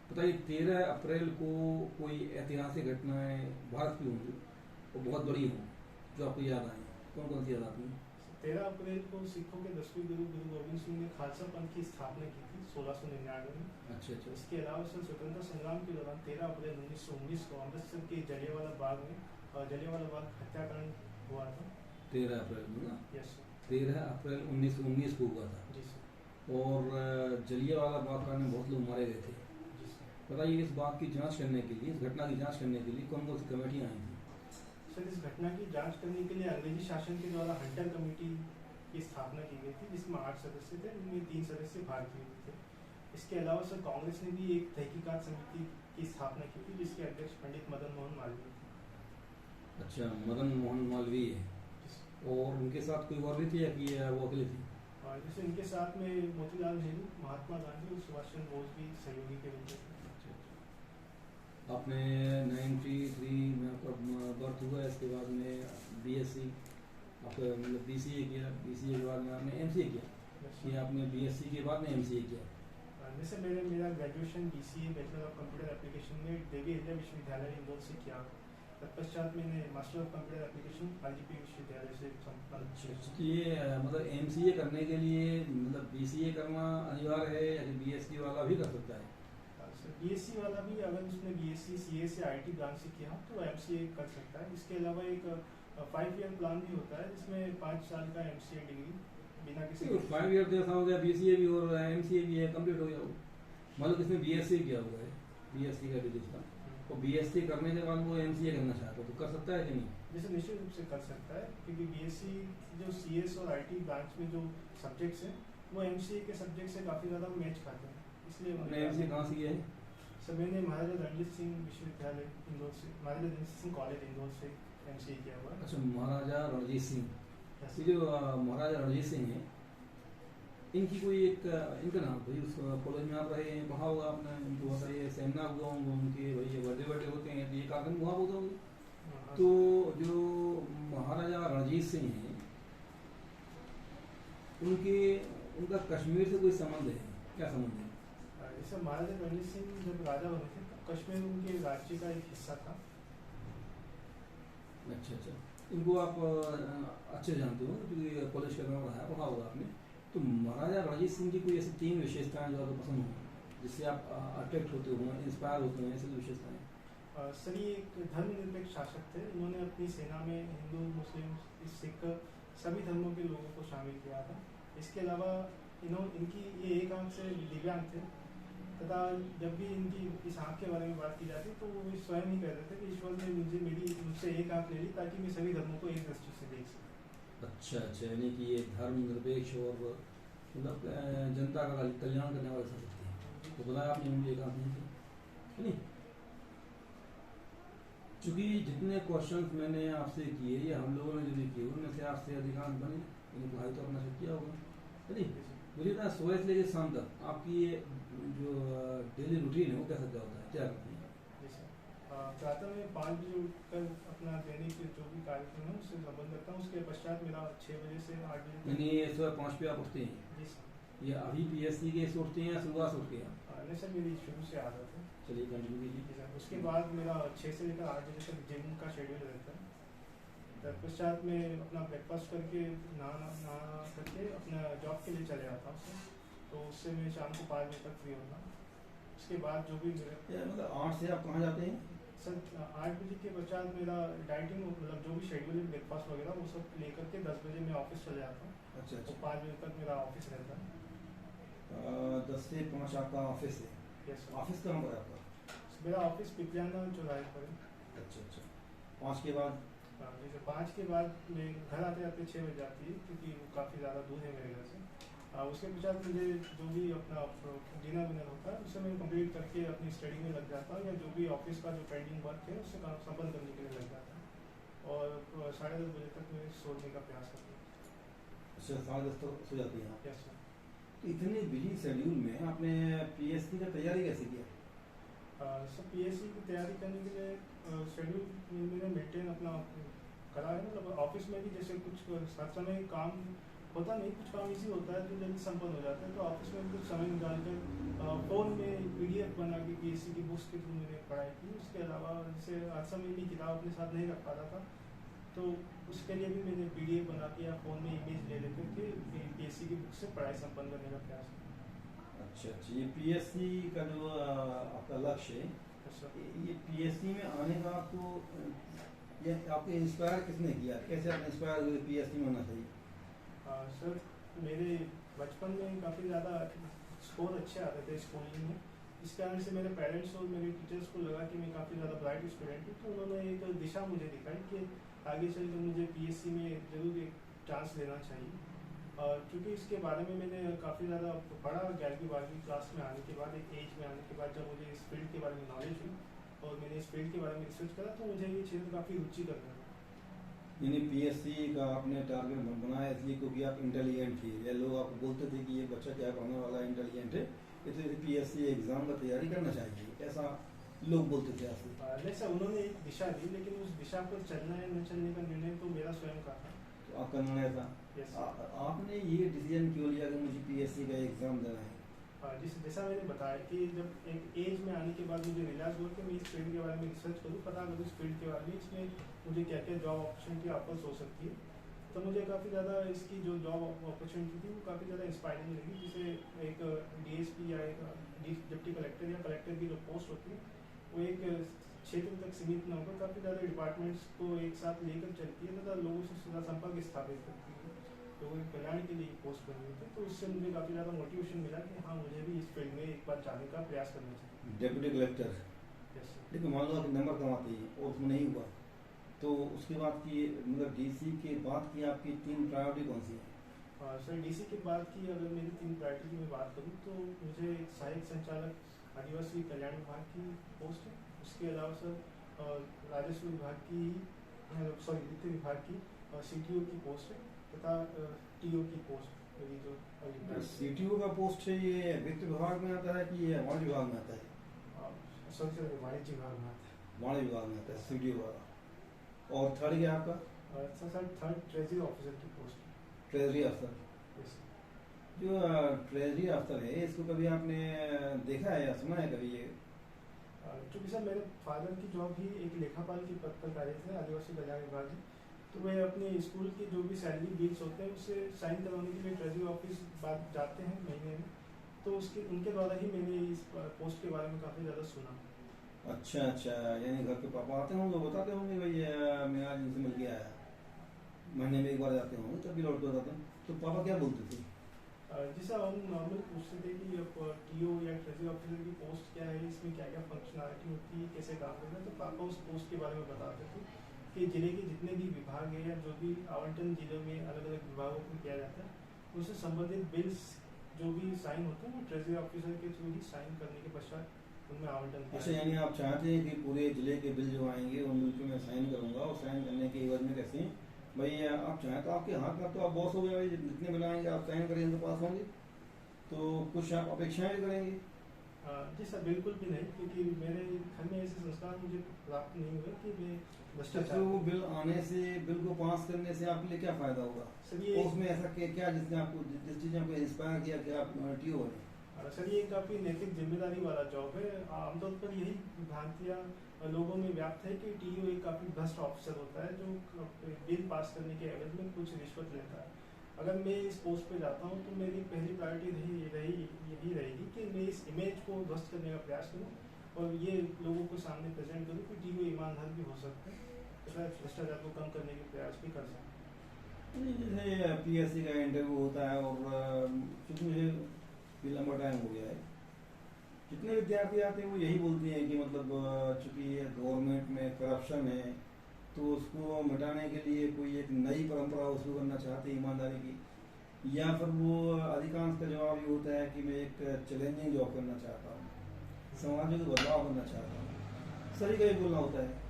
बताइए 13 अप्रैल को कोई ऐतिहासिक घटनाएं भारत की होंगी वो बहुत बड़ी हो जो आपको याद आए, कौन कौन सी याद आती है? 13 अप्रैल को सिखों के 10वें गुरु गोविंद सिंह ने खालसा पंथ की स्थापना की थी 1699 में। अच्छा अच्छा। इसके अलावा सर स्वतंत्रता संग्राम के दौरान 13 अप्रैल 1919 को अमृतसर के जलियांवाला बाग में जलियांवाला बाग हत्याकांड हुआ था। 13 अप्रैल में ना? Yes sir. 13 अप्रैल 1919 को हुआ था। जी सर। और जलियांवाला बाग कांड में बहुत लोग मारे गए थे। जी सर। बताइए इस बात की जांच करने के लिए, इस घटना की जांच करने के लिए कौन कौन सी कमेटियाँ आई थी? सर इस घटना की जांच करने के लिए अंग्रेजी शासन के द्वारा हंटर कमेटी की स्थापना की गई थी जिसमें 8 सदस्य थे, उनमें 3 सदस्य भारतीय थे। इसके अलावा सर कांग्रेस ने भी एक तहकीकात समिति की स्थापना की थी जिसके अध्यक्ष पंडित मदन मोहन मालवीय थे। अच्छा, मदन मोहन मालवीय। और उनके साथ कोई और भी थी या कि वो अकेले थी? और जैसे इनके साथ में मोतीलाल नेहरू, महात्मा गांधी और सुभाष चंद्र बोस भी सहयोगी के रूप में थे। आपने 93 में आपका बर्थ हुआ, इसके बाद में बीएससी आपका मतलब बीसीए किया, बीसीए के बाद में आपने एमसीए किया, कि आपने बीएससी के बाद में एमसीए किया? जैसे मेरा graduation BCA bachelor of computer application में देवी अहिल्या विश्वविद्यालय इंदौर से किया। तत्पश्चात मैंने master of computer application IGP विश्वविद्यालय से संपन्न किया। तो ये मतलब एमसीए करने के लिए मतलब बीसीए करना अनिवार्य है या बीएससी वाला भी कर सकता है? बीएससी वाला भी अगर उसने बीएससी सीए से आईटी ब्रांच से किया तो एमसीए कर सकता है। इसके अलावा एक 5 ईयर प्लान भी होता है जिसमें 5 साल का एमसीए डिग्री बिना किसी 5 ईयर जैसा हो गया, बीसीए भी और एमसीए भी है, कंप्लीट हो गया वो। मतलब इसमें बीएससी किया हुआ है, बीएससी का डिग्री का, और बीएससी करने के बाद वो एमसीए करना चाहता है तो कर सकता है कि नहीं? जैसे निश्चित रूप से कर सकता है क्योंकि बीएससी जो सीएस और आईटी ब्रांच में जो सब्जेक्ट्स हैं वो एमसीए के सब्जेक्ट से काफ़ी ज़्यादा मैच खाते हैं, इसलिए आपने एमसीए कहाँ से किया है? सर मैंने महाराजा रणजीत सिंह विश्वविद्यालय इंदौर से, महाराजा रणजीत सिंह कॉलेज इंदौर से एमसीए किया हुआ है। अच्छा, महाराजा रणजीत सिंह। Yes. ये जो महाराजा रणजीत सिंह हैं, इनकी कोई एक इनका नाम भाई उस कॉलेज में आप रहे हैं, वहाँ होगा आपने, इनको बताइए सेमिनार हुआ होंगे उनके, भाई बर्थडे होते हैं तो ये कार्यक्रम वहाँ होता होंगे। तो जो महाराजा रणजीत सिंह हैं उनका कश्मीर से कोई संबंध है, क्या संबंध है? जैसे महाराजा रणजीत सिंह जब राजा बने थे तब कश्मीर उनके राज्य का एक हिस्सा था। अच्छा अच्छा। इनको आप अच्छे जानते हो क्योंकि कॉलेज का नाम रहा है, पढ़ा होगा आपने। तो महाराजा रणजीत सिंह की कोई ऐसी 3 विशेषताएं जो आपको पसंद हो, जिससे आप अट्रैक्ट होते हो, इंस्पायर होते हो, ऐसी विशेषताएं? सर ये एक धर्मनिरपेक्ष शासक थे। इन्होंने अपनी सेना में हिंदू, मुस्लिम, सिख सभी धर्मों के लोगों को शामिल किया था। इसके अलावा इनकी ये एक आंख से दिव्यांग थे, तथा जब भी इनकी इस आंख के बारे में बात की जाती तो वो स्वयं ही कहते थे कि ईश्वर ने मुझसे एक आंख ले ली ताकि मैं सभी धर्मों को एक दृष्टि से देख सकूं। अच्छा अच्छा, यानी कि ये धर्मनिरपेक्ष और मतलब जनता का कल्याण करने वाले शासक थे। तो बताया आपने उनकी एक आंख नहीं थी, है नहीं? चूँकि जितने क्वेश्चंस मैंने आपसे किए या हम लोगों ने जो भी किए उनमें से आपसे अधिकांश बने, यानी पढ़ाई तो अपना से किया होगा, है नहीं? मुझे ना सुबह से लेकर शाम तक आपकी ये जो डेली रूटीन है वो कैसा क्या होता है, क्या करती है? जैसे प्रातः में 5 बजे उठकर अपना दैनिक जो भी कार्यक्रम है उससे संबंध रखता हूँ। उसके पश्चात मेरा 6 बजे से 8 बजे यानी सुबह 5 पे आप उठते हैं? जी सर। ये अभी पीएससी के से उठते हैं या शुरुआत से उठते हैं? नहीं सर, मेरी शुरू से आदत है। चलिए कंटिन्यू कीजिए। जी सर। उसके बाद मेरा 6 से लेकर 8 बजे तक जिम का शेड्यूल रहता है। तत्पश्चात मैं अपना ब्रेकफास्ट करके नहा करके अपना जॉब के लिए चले जाता हूँ सर। तो उससे मैं शाम को 5 बजे तक फ्री होता हूँ। उसके बाद जो भी मेरा मतलब 8 से आप कहाँ जाते हैं? सर 8 बजे के पश्चात मेरा डाइटिंग मतलब जो भी शेड्यूल है ब्रेकफास्ट वगैरह वो सब लेकर के 10 बजे मैं ऑफिस चले जाता हूँ। अच्छा तो अच्छा, 5 बजे तक मेरा ऑफिस रहता है। 10 से 5 आपका ऑफिस है। Yes sir. ऑफिस कहाँ पर है आपका? मेरा ऑफिस पिपलियाना चौराहे पर है। अच्छा अच्छा, 5 के बाद? जैसे 5 के बाद मैं घर आते आते 6 बज जाती है क्योंकि वो काफ़ी ज़्यादा दूर है मेरे घर से। उसके पश्चात मुझे जो भी अपना डिनर विनर होता है उसे मैं कंप्लीट करके अपनी स्टडी में लग जाता हूँ, या जो भी ऑफिस का जो पेंडिंग वर्क है उससे संपन्न करने के लिए लग जाता हूँ। और 10:30 बजे तक मैं सोने का प्रयास करता हूँ। अच्छा, 10:30 तक सो जाती हैं आप? Yes sir. तो इतने बिजी शेड्यूल में आपने पीएससी का तैयारी कैसे किया? सर पीएससी की तैयारी करने के लिए शेड्यूल मैंने मेंटेन अपना करा है। मतलब ऑफिस में भी जैसे कुछ हर समय काम होता नहीं, कुछ काम इसी होता है जो जल्दी संपन्न हो जाता है। तो ऑफिस में कुछ समय निकाल कर फ़ोन में PDF बना के पीएससी की बुक्स के थ्रू मैंने पढ़ाई की। उसके अलावा जैसे हर समय भी किताब अपने साथ नहीं रख पाता था, तो उसके लिए भी मैंने PDF बना के या फ़ोन में इमेज ले लेकर के पीएससी की बुक से पढ़ाई संपन्न करने का प्रयास किया। अच्छा अच्छा, ये पीएससी का जो आपका लक्ष्य है, सर ये पीएससी में आने का आपको ये आपको इंस्पायर किसने किया? कैसे आप इंस्पायर हुए पीएससी में आना चाहिए? सर मेरे बचपन में काफ़ी ज़्यादा स्कोर अच्छे आते थे स्कूलिंग में। इस कारण से मेरे पेरेंट्स और मेरे टीचर्स को लगा कि मैं काफ़ी ज़्यादा ब्राइट स्टूडेंट हूँ। तो उन्होंने एक दिशा मुझे दिखाई कि आगे चलकर मुझे पीएससी में ज़रूर एक चांस लेना चाहिए। क्योंकि इसके बारे में मैंने काफ़ी ज़्यादा पढ़ा 11वीं 12वीं क्लास में आने के बाद, एक एज में आने के बाद जब मुझे इस फील्ड के बारे में नॉलेज हुई और मैंने इस फील्ड के बारे में रिसर्च करा, तो मुझे ये क्षेत्र काफ़ी रुचि कर रहा है। यानी पीएससी का आपने टारगेट बनाया इसलिए क्योंकि आप इंटेलिजेंट थे, या लोग आपको बोलते थे कि ये बच्चा क्या पढ़ने वाला है, इंटेलिजेंट है, इसलिए पीएससी एग्जाम का तैयारी करना चाहिए, ऐसा लोग बोलते थे आपसे? नहीं सर, उन्होंने एक दिशा दी, लेकिन उस दिशा पर चलना या न चलने का निर्णय तो मेरा स्वयं का था। तो आपका निर्णय था? यस। आपने ये डिसीजन क्यों लिया कि मुझे पीएससी का एग्जाम देना है? जैसा मैंने बताया कि जब एक एज में आने के बाद मुझे रियलाइज हुआ कि मैं इस फील्ड के बारे में रिसर्च करूँ, पता करूँ इस फील्ड के बारे में, इसमें मुझे क्या क्या जॉब अपॉर्चुनिटी ऑफर्स हो सकती है। तो मुझे काफ़ी ज़्यादा इसकी जो जॉब अपॉर्चुनिटी थी वो काफ़ी ज़्यादा इंस्पायरिंग लगी। जैसे एक DSP या एक डिप्टी कलेक्टर या कलेक्टर की जो पोस्ट होती है वो एक क्षेत्र तक सीमित न होकर काफ़ी ज़्यादा डिपार्टमेंट्स को एक साथ लेकर चलती है तथा लोगों से सीधा संपर्क स्थापित करती है, लोगों के कल्याण के लिए पोस्ट बनी हुई थी। तो उससे मुझे काफ़ी ज़्यादा मोटिवेशन मिला कि हाँ, मुझे भी इस फील्ड में एक बार जाने का प्रयास करना चाहिए। Deputy collector, yes sir. लेकिन मान लो आप नंबर कमाते हैं और उसमें नहीं हुआ, तो उसके बाद की मतलब डीसी के बाद की आपकी 3 प्रायोरिटी कौन सी है? सर डीसी के बाद की अगर मेरी 3 प्रायोरिटी की मैं बात करूँ तो मुझे एक सहायक संचालक आदिवासी कल्याण विभाग की पोस्ट है। उसके अलावा सर राजस्व विभाग की वित्त विभाग की CTO की पोस्ट है तथा TO की पोस्ट मेरी जो CTO का पोस्ट है, ये वित्त विभाग में आता है कि ये वाणिज्य विभाग में आता है? सर वाणिज्य विभाग में आता है। वाणिज्य विभाग में आता है CTO वाला। और थर्ड क्या आपका? सर थर्ड ट्रेजरी ऑफिसर की पोस्ट है। ट्रेजरी अफसर। यस। जो ट्रेजरी अफसर है इसको कभी आपने देखा है या सुना है कभी ये? चूँकि सर मेरे फादर की जॉब ही एक लेखापाल के पद पर कार्य थे आदिवासी कल्याण विभाग में, तो तो वे अपनी स्कूल की जो भी सैलरी बिल्स होते हैं उसे साइन करवाने के लिए ट्रेजरी ऑफिस बात जाते हैं महीने में। तो उसके उनके द्वारा ही मैंने इस पोस्ट के बारे में काफ़ी ज़्यादा सुना। अच्छा अच्छा, यानी घर के पापा आते होंगे, बताते होंगे भाई मैं आज इनसे मिल के आया, महीने में एक बार जाते होंगे तभी लौट कर आते हैं, तो पापा क्या बोलते थे? जैसा हम नॉर्मल पूछते थे कि अब टीओ या ट्रेजरी ऑफिसर की पोस्ट क्या है, इसमें क्या क्या फंक्शनलिटी होती है, कैसे काम करना है, तो पापा उस पोस्ट के बारे में बताते थे कि जिले के जितने भी विभाग है या जो भी आवंटन जिले में अलग अलग विभागों को किया जाता है उससे संबंधित बिल्स जो भी साइन होते हैं वो ट्रेजरी ऑफिसर के थ्रू ही साइन करने के पश्चात उनमें आवंटन किया अच्छा, यानी आप चाहते हैं कि पूरे जिले के बिल जो आएंगे उन बिल पे मैं साइन करूंगा, और साइन करने के एवज में कैसे भाई आप चाहें तो आपके हाथ में तो आप बॉस हो गए भाई, जितने बिल आएंगे आप साइन करेंगे तो पास होंगे, तो कुछ आप अपेक्षाएं भी करेंगे? जी सर, बिल्कुल भी नहीं, क्योंकि मेरे घर में ऐसे संस्कार मुझे प्राप्त नहीं हुए कि मैं भ्रष्टाचार। तो बिल आने से, बिल को पास करने से आपके लिए क्या फायदा होगा? सर ये उसमें ऐसा क्या जिसने आपको, जिस चीज ने आपको इंस्पायर किया कि आप टीओ बने? सर ये काफ़ी नैतिक जिम्मेदारी वाला जॉब है। आमतौर पर यही भ्रांतियाँ लोगों में व्याप्त है कि टीओ एक काफ़ी भ्रष्ट ऑफिसर होता है जो बिल पास करने के एवज में कुछ रिश्वत लेता है। अगर मैं इस पोस्ट पे जाता हूँ तो मेरी पहली प्रायोरिटी यही रहेगी कि मैं इस इमेज को ध्वस्त करने का प्रयास करूँ और ये लोगों के सामने प्रेजेंट करूँ कि टीओ ईमानदार भी हो सकते हैं तथा भ्रष्टाचार को कम करने के प्रयास भी कर सकते हैं। जैसे पीएससी का इंटरव्यू होता है, और चूंकि मुझे भी लंबा टाइम हो गया है, जितने विद्यार्थी आते हैं वो यही बोलते हैं कि मतलब चूंकि गवर्नमेंट में करप्शन है तो उसको मिटाने के लिए कोई एक नई परंपरा उसको करना चाहते हैं ईमानदारी की, या फिर वो अधिकांश का जवाब ये होता है कि मैं एक चैलेंजिंग जॉब करना चाहता हूँ, समाज में बदलाव करना चाहता हूँ, सभी का ये बोलना होता है।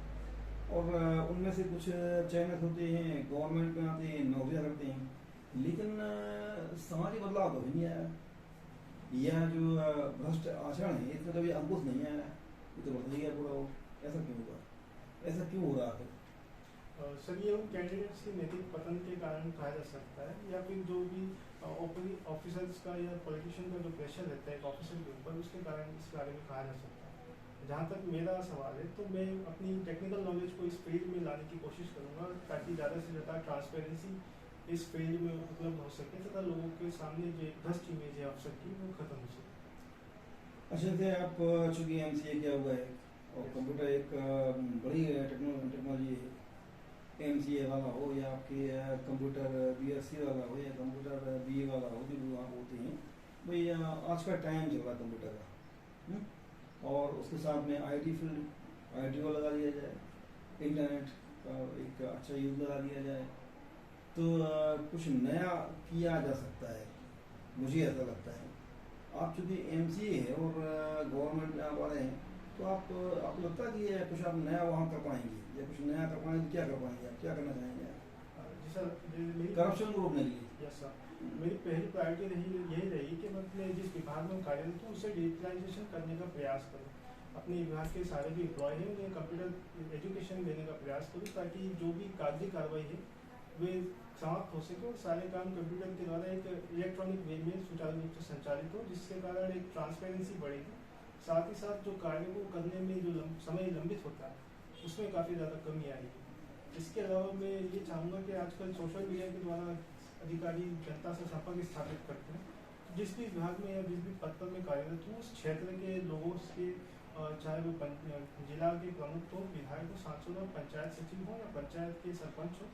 और उनमें से कुछ चयनित होते हैं, गवर्नमेंट में आते हैं, नौकरियाँ करते हैं, लेकिन समाजी बदलाव कभी नहीं आया। यह जो भ्रष्ट आचरण है इसमें कभी अंकुश नहीं आया, ये तो बढ़ गया पूरा। वो ऐसा क्यों हुआ, ऐसा क्यों हो रहा है? सर ये उन कैंडिडेट्स के नैतिक पतन के कारण कहा जा सकता है, या फिर जो भी ऑफिसर्स का या पॉलिटिशियन का जो प्रेशर रहता है एक ऑफिसर के ऊपर, उसके कारण इस बारे में कहा जा सकता है। जहाँ तक मेरा सवाल है तो मैं अपनी टेक्निकल नॉलेज को इस फील्ड में लाने की कोशिश करूँगा ताकि ज़्यादा से ज़्यादा ट्रांसपेरेंसी इस फील्ड में उपलब्ध हो सके तथा लोगों के सामने जो भ्रष्ट इमेज है अफसर की वो खत्म हो सके। अच्छा, जैसे आप चूँकि MCA किया हुआ है और कंप्यूटर एक बड़ी टेक्नोलॉजी है, MCA वाला हो या आपके कंप्यूटर BSc वाला हो या कंप्यूटर BA वाला हो, जो भी आप होते हैं भाई, आज का टाइम चल रहा है कंप्यूटर का, और उसके साथ में IT फील्ड, IT को लगा दिया जाए, इंटरनेट का एक अच्छा यूज लगा दिया जाए, तो कुछ नया किया जा सकता है, मुझे ऐसा लगता है। आप चूँकि MCA है और गवर्नमेंट में आप आ रहे हैं, तो आपको लगता है कि कुछ आप नया वहाँ कर पाएंगे, या कुछ नया कर पाएंगे, क्या कर पाएंगे, आप क्या करना चाहेंगे? जी सर, करप्शन को रोकने के लिए। यस सर, मेरी पहली प्रायोरिटी यही रही कि मैं अपने जिस विभाग में कार्यरत हूँ उसे डिजिटलाइजेशन करने का प्रयास करूँ। अपने विभाग के सारे जो एम्प्लॉय हैं उन्हें कंप्यूटर एजुकेशन देने का प्रयास करूँ ताकि जो भी कागजी कार्रवाई है वे समाप्त हो सके और सारे काम कंप्यूटर के द्वारा एक इलेक्ट्रॉनिक वे में सुचारू रूप से संचालित हो, जिसके कारण एक ट्रांसपेरेंसी बढ़ेगी। साथ ही साथ जो कार्य को करने में जो समय लंबित होता है उसमें काफ़ी ज़्यादा कमी आएगी। इसके अलावा मैं ये चाहूँगा कि आजकल सोशल मीडिया के द्वारा अधिकारी जनता से संपर्क स्थापित करते हैं, जिस भी विभाग में या जिस भी पद पर मैं कार्यरत हूँ उस क्षेत्र के लोगों से, चाहे वो जिला के प्रमुख हो, विधायक हो, सांसद हो, पंचायत सचिव हो या पंचायत के सरपंच हो,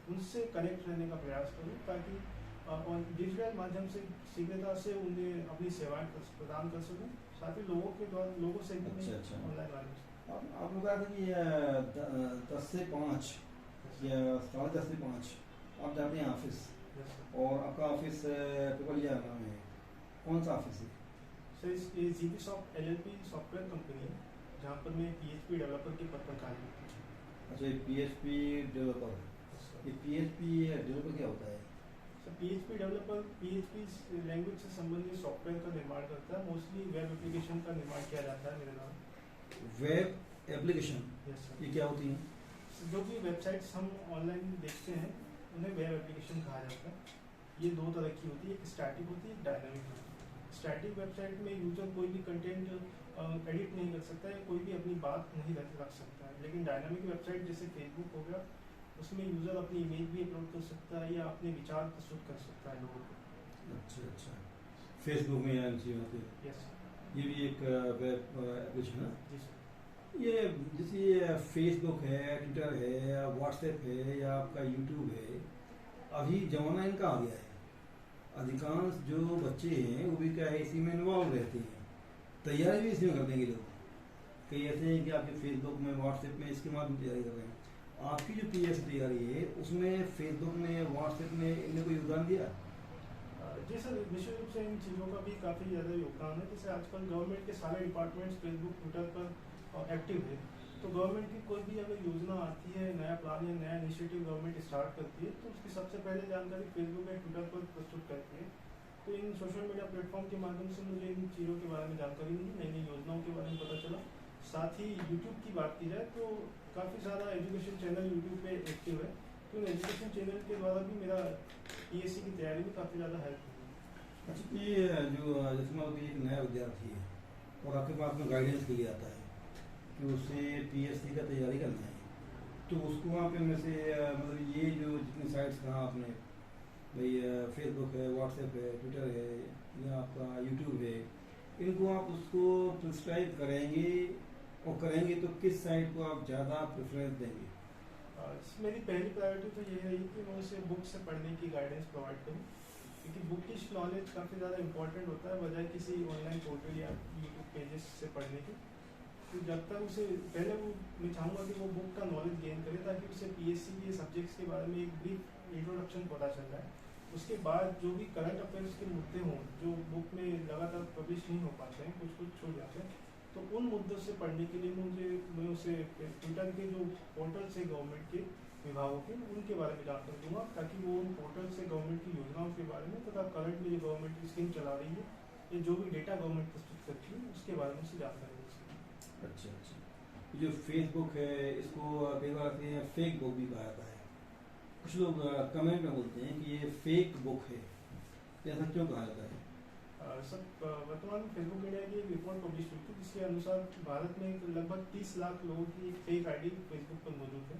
उनसे कनेक्ट रहने का प्रयास करूँ ताकि और डिजिटल माध्यम से शीघ्रता से उन्हें अपनी सेवाएं प्रदान कर सकूँ। साथ ही लोगों के द्वारा लोगों से भी अच्छा। ऑनलाइन माध्यम आप लोग कहा था कि 10 से 5 या 10:30 से 5 आप जाते हैं ऑफिस, से और आपका ऑफिस पिपलिया में है, कौन सा ऑफिस है? सर ये GP soft LLP software company है जहाँ पर मैं PHP डेवलपर के पद पर कार्य करता हूँ। अच्छा, ये PHP डेवलपर, ये PHP डेवलपर क्या होता है? PHP डेवलपर PHP लैंग्वेज से संबंधित सॉफ्टवेयर का निर्माण करता है। मोस्टली वेब एप्लीकेशन का निर्माण किया जाता है मेरे नाम। Web application, yes sir. ये क्या होती है? जो भी वेबसाइट्स हम ऑनलाइन देखते हैं उन्हें वेब एप्लीकेशन कहा जाता है। ये दो तरह की होती है, एक स्टैटिक होती है, एक डायनामिक होती है। स्टैटिक वेबसाइट में यूजर कोई भी कंटेंट एडिट नहीं कर सकता है, कोई भी अपनी बात नहीं रख सकता है। लेकिन डायनामिक वेबसाइट जैसे फेसबुक हो गया, उसमें यूज़र अपनी इमेज भी अपलोड कर सकता है या अपने विचार प्रस्तुत कर सकता है लोगों को। अच्छा, फेसबुक में या इन चीज़ों पे यस ये भी एक वेब एप्लीकेशन है। जी सर। ये जैसे ये फेसबुक है, ट्विटर है, या व्हाट्सएप है, या आपका यूट्यूब है, अभी जमाना इनका आ गया है। अधिकांश जो बच्चे हैं वो भी क्या है इसी में इन्वॉल्व रहते हैं, तैयारी भी इसमें करने के लोग कई ऐसे हैं कि आपके फेसबुक में, व्हाट्सएप में इसके माध्यम से तैयारी कर रहे हैं। आपकी जो पीएस तैयारी है उसमें फेसबुक में, व्हाट्सएप में इनने कोई योगदान दिया? जी सर, निश्चित रूप से इन चीज़ों का भी काफ़ी ज़्यादा योगदान है। जैसे आजकल गवर्नमेंट के सारे डिपार्टमेंट्स फेसबुक, ट्विटर पर एक्टिव है, तो गवर्नमेंट की कोई भी अगर योजना आती है, नया प्लान या नया इनिशिएटिव गवर्नमेंट स्टार्ट करती है, तो उसकी सबसे पहले जानकारी फेसबुक या ट्विटर पर प्रस्तुत करती है। तो इन सोशल मीडिया प्लेटफॉर्म के माध्यम से मुझे इन चीज़ों के बारे में जानकारी मिली, नई नई योजनाओं के बारे में पता चला। साथ ही यूट्यूब की बात की जाए तो काफ़ी ज़्यादा एजुकेशन चैनल यूट्यूब पे एक्टिव है, तो इन एजुकेशन चैनल के द्वारा भी मेरा पीएससी की तैयारी में काफ़ी ज़्यादा हेल्प हुई। अच्छा, ये जो जैसे मान लो एक नया विद्यार्थी है और आपके पास में गाइडेंस के लिए आता है कि उसे पीएससी का तैयारी करना है, तो उसको वहाँ पे में से मतलब ये जो जितनी साइट्स कहा आपने भाई, फेसबुक है, व्हाट्सएप है, ट्विटर है, या आपका यूट्यूब है, इनको आप उसको प्रिस्क्राइब करेंगे, और करेंगे तो किस साइट को आप ज़्यादा प्रेफरेंस देंगे? मेरी पहली प्रायोरिटी तो ये रही कि मैं उसे बुक से पढ़ने की गाइडेंस प्रोवाइड करूँ, क्योंकि बुकिश नॉलेज काफ़ी ज़्यादा इंपॉर्टेंट होता है बजाय किसी ऑनलाइन पोर्टल या यूट्यूब पेजेस से पढ़ने की। तो जब तक उसे पहले वो मैं चाहूँगा कि वो बुक का नॉलेज गेन करे, ताकि उसे पीएससी के सब्जेक्ट्स के बारे में एक ब्रीफ इंट्रोडक्शन पता चल जाए। उसके बाद जो भी करंट अफेयर्स के मुद्दे हों जो बुक में लगातार पब्लिश नहीं हो पाते हैं, कुछ कुछ छूट जाते हैं, तो उन मुद्दों से पढ़ने के लिए मैं उसे ट्विटर के जो पोर्टल्स है गवर्नमेंट के विभागों के, उनके बारे में जानकारी दूंगा, ताकि वो उन पोर्टल से गवर्नमेंट की योजनाओं के बारे में तथा करंट में जो गवर्नमेंट की स्कीम चला रही है या जो भी डेटा गवर्नमेंट प्रस्तुत करती है उसके बारे में उसे जानकारी मिल सके। अच्छा, जो फेसबुक है इसको कई बार आते हैं फेक बुक भी कहा जाता है। कुछ लोग कमेंट में बोलते हैं कि ये फेक बुक है, ऐसा क्यों कहा जाता है? सर, वर्तमान में फेसबुक इंडिया की एक रिपोर्ट पब्लिश हुई थी जिसके अनुसार भारत में लगभग 30 लाख लोगों की एक फेक आईडी फेसबुक पर मौजूद है।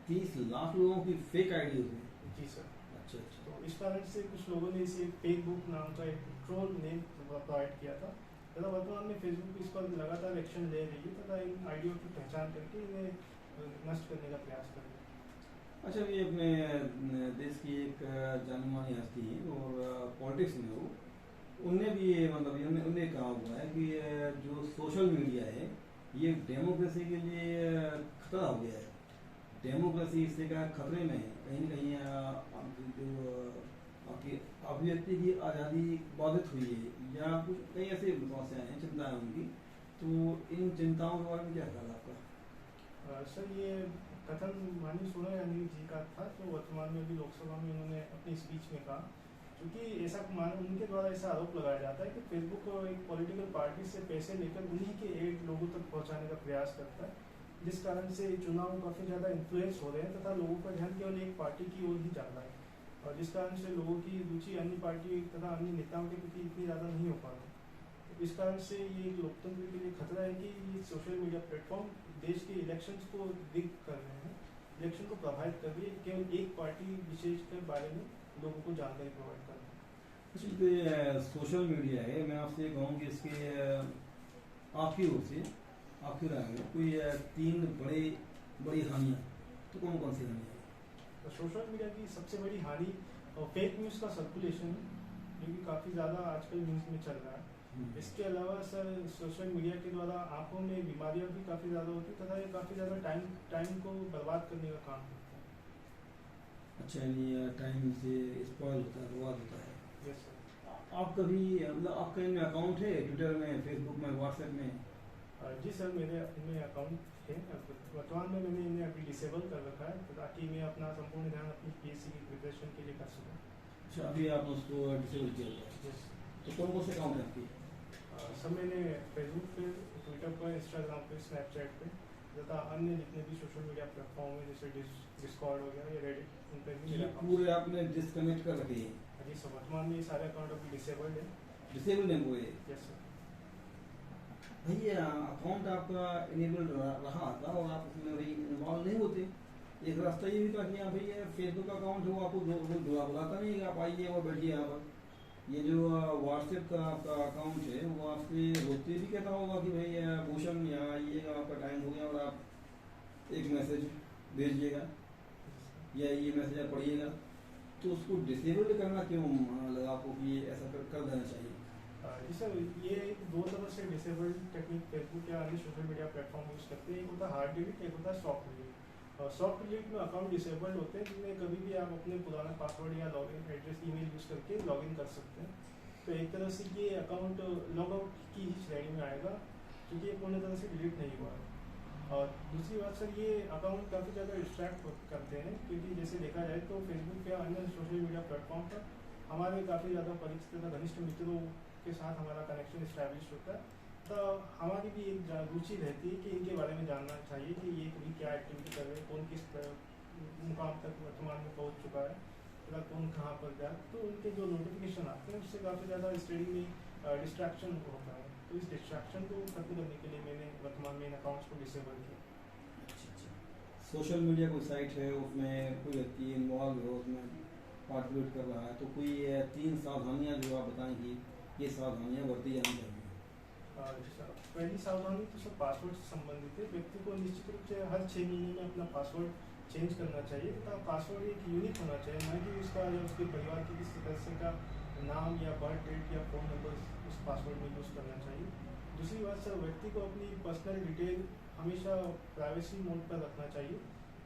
30 लाख लोगों की फेक आईडी होती है? जी सर। अच्छा, तो इस कारण से कुछ लोगों ने इसे फेक बुक नाम का एक ट्रोल नेम प्रोवाइड किया था, तथा वर्तमान में फेसबुक इस पर लगातार एक्शन ले रही है तथा इन आईडियों की पहचान करके इन्हें नष्ट करने का प्रयास कर रही है। अच्छा, ये अपने देश की एक जानी मानी हस्ती है और पॉलिटिक्स में हो, उनने भी मतलब उन्हें कहा हुआ है कि जो सोशल मीडिया है ये डेमोक्रेसी के लिए खतरा हो गया है। डेमोक्रेसी इससे क्या खतरे में है, कहीं न कहीं जो आपकी अभिव्यक्ति की आज़ादी बाधित हुई है, या कुछ कई ऐसे समस्याएं हैं, चिंताएं उनकी, तो इन चिंताओं के बारे में क्या ख्याल आपका? सर, ये कथन माननीय सोनिया गांधी जी का था, जो वर्तमान में भी लोकसभा में उन्होंने अपनी स्पीच में कहा, क्योंकि ऐसा उनके द्वारा ऐसा आरोप लगाया जाता है कि फेसबुक एक पॉलिटिकल पार्टी से पैसे लेकर उन्हीं के एड लोगों तक पहुंचाने का प्रयास करता है, जिस कारण से चुनाव काफ़ी ज़्यादा इन्फ्लुएंस हो रहे हैं तथा लोगों का ध्यान केवल एक पार्टी की ओर ही जा रहा है, और जिस कारण से लोगों की रुचि अन्य पार्टी तथा अन्य नेताओं के प्रति इतनी ज़्यादा नहीं हो पा रही। इस कारण से ये लोकतंत्र के लिए खतरा है कि ये सोशल मीडिया प्लेटफॉर्म देश के इलेक्शंस को रिग कर रहे हैं, इलेक्शन को प्रभावित कर रही है, केवल एक पार्टी विशेष के बारे में लोगों को जानकारी प्रोवाइड कर रहे हैं। अच्छा, तो सोशल मीडिया है, मैं आपसे कहूँ कि इसके आपकी ओर से आपकी राय में कोई 3 बड़ी हानियाँ, तो कौन कौन सी हानियाँ? तो सोशल मीडिया की सबसे बड़ी हानि फेक न्यूज़ का सर्कुलेशन है, जो कि काफ़ी ज़्यादा आजकल न्यूज़ में चल रहा है। इसके अलावा सर, सोशल मीडिया के द्वारा आंखों में बीमारियां भी काफ़ी ज़्यादा होती है तथा ये काफ़ी ज़्यादा टाइम को बर्बाद करने का काम करता है। अच्छा, यानी टाइम से स्पॉइल होता है, बर्बाद होता है। Yes sir. आप कभी मतलब आपका इनमें अकाउंट है ट्विटर में, फेसबुक में, व्हाट्सएप में? जी सर, मेरे इनमें अकाउंट है। वर्तमान में मैंने इन्हें अभी डिसेबल कर रखा है ताकि मैं अपना संपूर्ण ध्यान अपनी पीएससी की प्रिपरेशन के लिए कर सकूँ। अच्छा, अभी आपने उसको डिसेबल किया हुआ है? यस। तो कौन कौन से अकाउंट है आपकी? सर, मैंने फेसबुक पे, ट्विटर पर, इंस्टाग्राम पे, स्नैपचैट पे तथा अन्य जितने भी सोशल मीडिया प्लेटफॉर्म है जैसे डिस्कॉर्ड हो गया या रेडिट, उन पर भी ये मेरा पूरे आपने डिस्कनेक्ट कर रखे हैं? जी सर, वर्तमान में ये सारे अकाउंट अभी डिसेबल्ड है। डिसेबल है पूरे? Yes sir. भैया, अकाउंट आपका इनेबल रहा था और आप उसमें इन्वॉल्व नहीं होते, एक रास्ता ये भी था कि हाँ भाई ये फेसबुक अकाउंट हो आपको बुलाता नहीं है, आप आइए और बैठिए यहाँ पर। ये जो व्हाट्सएप का आपका अकाउंट है वो आपसे रोकते भी कहता होगा कि भाई भूषण यहाँ आइएगा, आपका टाइम हो गया, और आप एक मैसेज भेजिएगा या ये मैसेज आप पढ़िएगा, तो उसको डिसेबल करना क्यों लगा आपको कि ऐसा कर देना चाहिए? जी सर, ये दो तरह से डिसेबल्ड टेक्निक फेसबुक या अन्य सोशल मीडिया प्लेटफॉर्म यूज़ करते हैं। एक होता है हार्ड डिलीट, एक होता है सॉफ्ट डिलीट। सॉफ्ट डिलीट में अकाउंट डिसेबल्ड होते हैं जिनमें कभी भी आप अपने पुराना पासवर्ड या लॉगिन एड्रेस ईमेल यूज़ करके लॉगिन कर सकते हैं। तो एक तरह से ये अकाउंट लॉग आउट की ही श्रेणी में आएगा क्योंकि ये पूर्ण तरह से डिलीट नहीं हुआ है। और दूसरी बात सर, ये अकाउंट काफ़ी ज़्यादा डिस्ट्रैक्ट करते हैं क्योंकि जैसे देखा जाए तो फेसबुक या अन्य सोशल मीडिया प्लेटफॉर्म पर हमारे काफ़ी ज़्यादा परिचित तथा घनिष्ठ मित्रों के साथ हमारा कनेक्शन इस्टेब्लिश होता है। तो हमारी भी एक रुचि रहती है कि इनके बारे में जानना चाहिए कि ये कभी क्या एक्टिविटी कर रहे हैं, कौन किस मुकाम तक वर्तमान में पहुंच चुका है, या कौन कहाँ पर गया। तो उनके जो नोटिफिकेशन आते हैं उससे काफ़ी ज़्यादा स्टडी में डिस्ट्रैक्शन होता है। तो इस डिस्ट्रैक्शन को खत्म करने के लिए मैंने वर्तमान में इन अकाउंट्स को डिसेबल किया। सोशल मीडिया कोई साइट है, उसमें कोई व्यक्ति इन्वॉल्व हो, उसमें पार्टिसिपेट कर रहा है, तो कोई 3 सावधानियां जो आप बताएंगे ये सावधानियां बरती जानी चाहिए? पहली सावधानी तो सब पासवर्ड से संबंधित है। व्यक्ति को निश्चित रूप से हर 6 महीने में अपना पासवर्ड चेंज करना चाहिए तथा पासवर्ड एक यूनिक होना चाहिए, न कि उसका या उसके परिवार के किसी सदस्य का नाम या बर्थ डेट या फ़ोन नंबर उस पासवर्ड में यूज़ करना चाहिए। दूसरी बात सर, व्यक्ति को अपनी पर्सनल डिटेल हमेशा प्राइवेसी मोड पर रखना चाहिए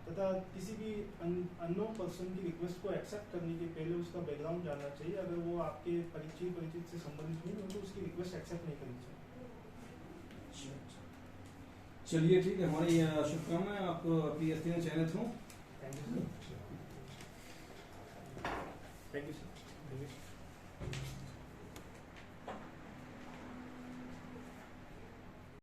तथा किसी भी अननोन पर्सन की रिक्वेस्ट को एक्सेप्ट करने के पहले उसका बैकग्राउंड जानना चाहिए। अगर वो आपके परिचित से संबंधित नहीं हो तो उसकी रिक्वेस्ट एक्सेप्ट नहीं करनी चाहिए। चलिए ठीक है, हमारी शुभकामनाएं, आपको PST में चयनित हूँ। Thank you sir.